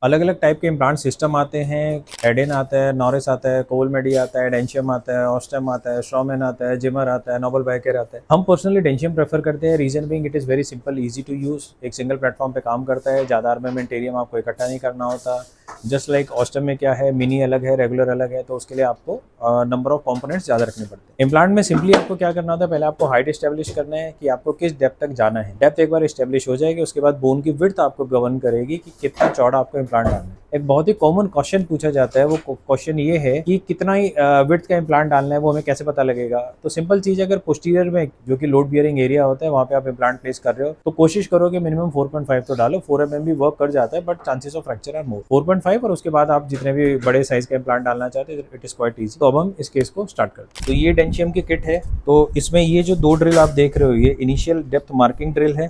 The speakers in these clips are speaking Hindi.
अलग अलग टाइप के इम्प्लांट सिस्टम आते हैं। एडेन आता है, नॉरिस आता है, कोवलमेडी आता है, डेंशियम आता है, ऑस्टेम आता है, स्ट्रॉमैन आता है, जिमर आता है, नोबल बायोकेयर आता है। हम पर्सनली डेंशियम प्रेफर करते हैं। Reason being it is very simple, easy to use, एक सिंगल प्लेटफॉर्म पे काम करता है, ज़्यादा आर्मामेंटेरियम आपको इकट्ठा नहीं करना होता। जस्ट लाइक ऑस्टम में क्या है, मिनी अलग है, रेगुलर अलग है, तो उसके लिए आपको नंबर ऑफ कंपोनेंट्स ज़्यादा रखने पड़ते हैं। इम्प्लांट में सिंपली आपको क्या करना होता है, पहले आपको हाइट इस्टेब्लिश करना है कि आपको किस डेप्थ तक जाना है। डेप्थ एक बार इस्टेब्लिश हो जाएगी, उसके बाद बोन की विड्थ आपको गवर्न करेगी कि कितना चौड़ा आपको इम्प्लांट डालना है। एक बहुत ही कॉमन क्वेश्चन पूछा जाता है, वो क्वेश्चन ये है कि कितना ही विड्थ का इम्प्लांट डालना है, वो हमें कैसे पता लगेगा। तो सिंपल चीज़ है, अगर पोस्टीरियर में जो कि लोड बियरिंग एरिया होता है वहाँ पे आप इम्प्लांट प्लेस कर रहे हो, तो कोशिश करो कि मिनिमम 4.5 तो डालो। 4 mm भी वर्क कर जाता है, but chances of fracture are more. 4.5 और उसके बाद आप जितने भी बड़े साइज का इम्प्लांट डालना चाहते हैं, इट इज क्वाइट ईजी। तो अब हम इस केस को स्टार्ट करते हैं। तो ये डेंशियम की किट है। तो इसमें ये जो 2 ड्रिल आप देख रहे हो, ये इनिशियल डेप्थ मार्किंग ड्रिल है।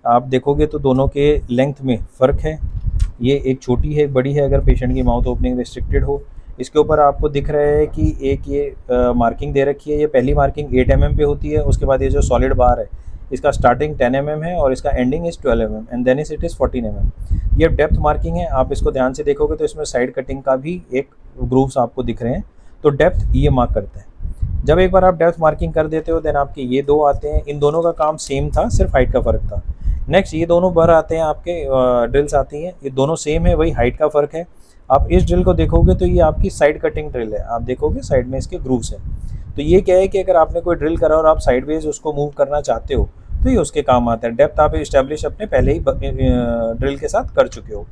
आप देखोगे तो दोनों के लेंथ में फ़र्क है। ये एक छोटी है, एक बड़ी है, अगर पेशेंट की माउथ ओपनिंग रिस्ट्रिक्टेड हो। इसके ऊपर आपको दिख रहा है कि एक ये मार्किंग दे रखी है। ये पहली मार्किंग 8 mm पे होती है। उसके बाद ये जो सॉलिड बार है, इसका स्टार्टिंग 10 mm है और इसका ending is 12 mm and then it is 14 mm। ये डेप्थ मार्किंग है। आप इसको ध्यान से देखोगे तो इसमें साइड कटिंग का भी एक ग्रूव्स आपको दिख रहे हैं। तो डेप्थ ये मार्क करता है। जब एक बार आप डेप्थ मार्किंग कर देते हो, देन आपके ये 2 आते हैं। इन दोनों का काम सेम था, सिर्फ हाइट का फ़र्क था। नेक्स्ट ये दोनों बर आते हैं, आपके ड्रिल्स आती हैं, ये दोनों सेम है, वही हाइट का फ़र्क है। आप इस ड्रिल को देखोगे तो ये आपकी साइड कटिंग ड्रिल है। आप देखोगे साइड में इसके ग्रूव्स हैं। तो ये क्या है कि अगर आपने कोई ड्रिल करा और आप साइडवेज उसको मूव करना चाहते हो, तो ये उसके काम आता है। डेप्थ आप इस्टेब्लिश अपने पहले ही ड्रिल के साथ कर चुके हो।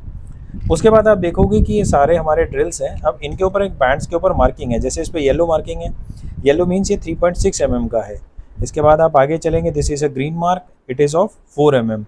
उसके बाद आप देखोगे कि ये सारे हमारे ड्रिल्स हैं। अब इनके ऊपर एक बैंड्स के ऊपर मार्किंग है। जैसे इस पर येलो मार्किंग है, येलो मीन्स ये 3.6 mm का है। इसके बाद आप आगे चलेंगे, this is a green mark, it is of 4 mm।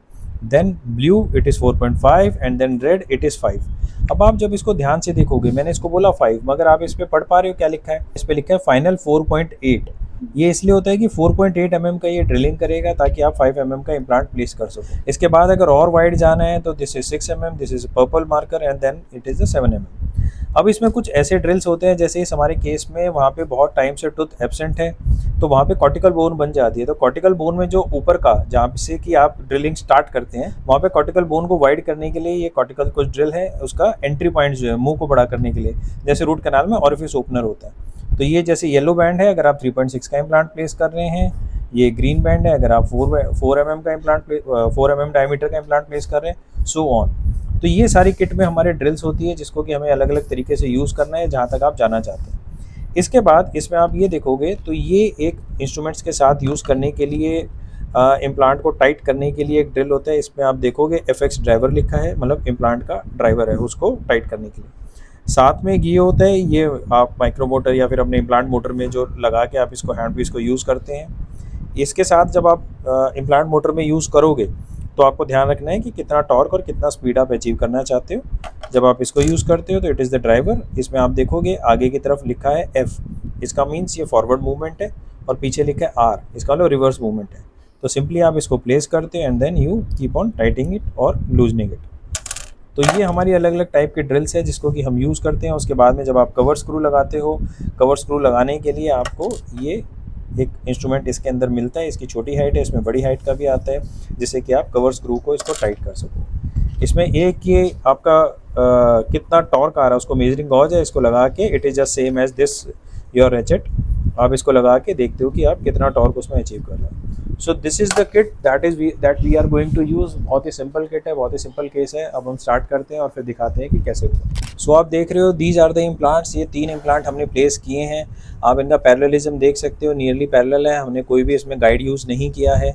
Then blue it is 4.5 and then red it is 5। अब आप जब इसको ध्यान से देखोगे, मैंने इसको बोला 5, मगर आप इस पर पढ़ पा रहे हो क्या लिखा है? इस पर लिखा है फाइनल 4.8। ये इसलिए होता है कि 4.8 mm का ये ड्रिलिंग करेगा ताकि आप 5 mm का इम्प्लांट प्लेस कर सको। इसके बाद अगर और वाइड जाना है तो this is 6 mm, this is purple marker and then it is the 7 mm। अब इसमें कुछ ऐसे ड्रिल्स होते हैं, जैसे इस हमारे केस में वहाँ पे बहुत टाइम से टूथ एब्सेंट है, तो वहाँ पे कॉर्टिकल बोन बन जाती है। तो कॉर्टिकल बोन में जो ऊपर का, जहाँ से कि आप ड्रिलिंग स्टार्ट करते हैं, वहाँ पे कॉर्टिकल बोन को वाइड करने के लिए ये कॉर्टिकल कुछ ड्रिल है, उसका एंट्री पॉइंट जो है मुंह को बड़ा करने के लिए, जैसे रूट कैनाल में ऑरिफिस ओपनर होता है। तो ये जैसे येलो बैंड है, अगर आप 3.6 का इम्प्लांट प्लेस कर रहे हैं। ये ग्रीन बैंड है, अगर आप 4 mm का इम्प्लांट 4 mm डायमीटर का इम्प्लांट प्लेस कर रहे हैं, सो ऑन। तो ये सारी किट में हमारे ड्रिल्स होती है, जिसको कि हमें अलग अलग तरीके से यूज़ करना है जहाँ तक आप जाना चाहते हैं। इसके बाद इसमें आप ये देखोगे तो ये एक इंस्ट्रूमेंट्स के साथ यूज़ करने के लिए, इम्प्लांट को टाइट करने के लिए एक ड्रिल होता है। इसमें आप देखोगे FX ड्राइवर लिखा है, मतलब इम्प्लांट का ड्राइवर है, उसको टाइट करने के लिए। साथ में ये होता है, ये आप माइक्रो मोटर या फिर अपने इम्प्लांट मोटर में जो लगा के आप इसको हैंड पीस को यूज़ करते हैं। इसके साथ जब आप इम्प्लांट मोटर में यूज़ करोगे तो आपको ध्यान रखना है कि कितना टॉर्क और कितना स्पीड आप अचीव करना चाहते हो। जब आप इसको यूज़ करते हो तो इट इज़ द ड्राइवर। इसमें आप देखोगे आगे की तरफ लिखा है F, इसका मीन्स ये फॉरवर्ड मूवमेंट है, और पीछे लिखा है R, इसका मतलब रिवर्स मूवमेंट है। तो सिंपली आप इसको प्लेस करते हो and then you keep on tightening it और लूजनिंग इट। तो ये हमारी अलग अलग टाइप के ड्रिल्स है जिसको कि हम यूज़ करते हैं। उसके बाद में जब आप कवर स्क्रू लगाते हो, कवर स्क्रू लगाने के लिए आपको ये एक इंस्ट्रूमेंट इसके अंदर मिलता है। इसकी छोटी हाइट है, इसमें बड़ी हाइट का भी आता है, जिससे कि आप कवर स्क्रू को इसको टाइट कर सको। इसमें एक ये आपका कितना टॉर्क आ रहा है उसको मेजरिंग गॉज है, इसको लगा के it is just same as this your ratchet. आप इसको लगा के देखते हो कि आप कितना टॉर्क उसमें अचीव कर रहे हो। So this is the kit that we are going to use. बहुत ही सिंपल किट है, बहुत ही सिंपल केस है। अब हम स्टार्ट करते हैं और फिर दिखाते हैं कि कैसे होगा। सो आप देख रहे हो, दीज आर द इम्प्लांट्स। ये 3 इम्प्लांट हमने प्लेस किए हैं। आप इनका पैरेललिज्म देख सकते हो, नियरली पैरेलल है। हमने कोई भी इसमें गाइड यूज़ नहीं किया है।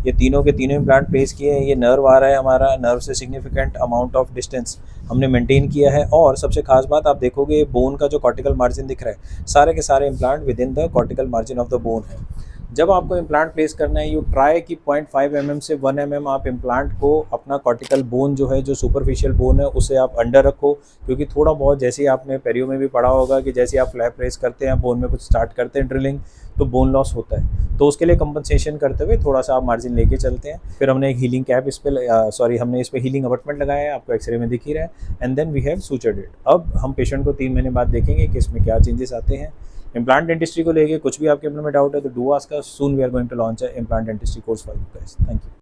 ये तीनों के तीनों इम्प्लांट प्लेस किए हैं। ये नर्व आ रहा है हमारा, नर्व से सिग्निफिकेंट अमाउंट ऑफ डिस्टेंस हमने मेंटेन किया है। और सबसे खास बात आप देखोगे, बोन का जो कॉर्टिकल मार्जिन दिख रहा है, सारे के सारे implant with in the cortical margin of the bone है। जब आपको इम्प्लांट प्लेस करना है, यू ट्राई कि 0.5 mm से 1 mm आप इम्प्लांट को अपना कॉर्टिकल बोन जो है, जो सुपरफिशियल बोन है, उसे आप अंडर रखो। क्योंकि थोड़ा बहुत, जैसे ही आपने पेरियो में भी पढ़ा होगा कि जैसे आप फ्लैप प्रेस करते हैं, बोन में कुछ स्टार्ट करते हैं ड्रिलिंग, तो बोन लॉस होता है। तो उसके लिए कंपनसेशन करते हुए थोड़ा सा आप मार्जिन लेके चलते हैं। फिर हमने एक हीलिंग कैप हमने इस पर हीलिंग अबटमेंट लगाया है, आपको एक्सरे में दिख ही रहा है। And then we have sutured it. अब हम पेशेंट को 3 महीने बाद देखेंगे कि इसमें क्या चेंजेस आते हैं। इम्प्लांट डेंटिस्ट्री को लेके कुछ भी आपके अपने में डाउट है तो do ask us. Soon we are going to launch a implant dentistry course for you guys. Thank you.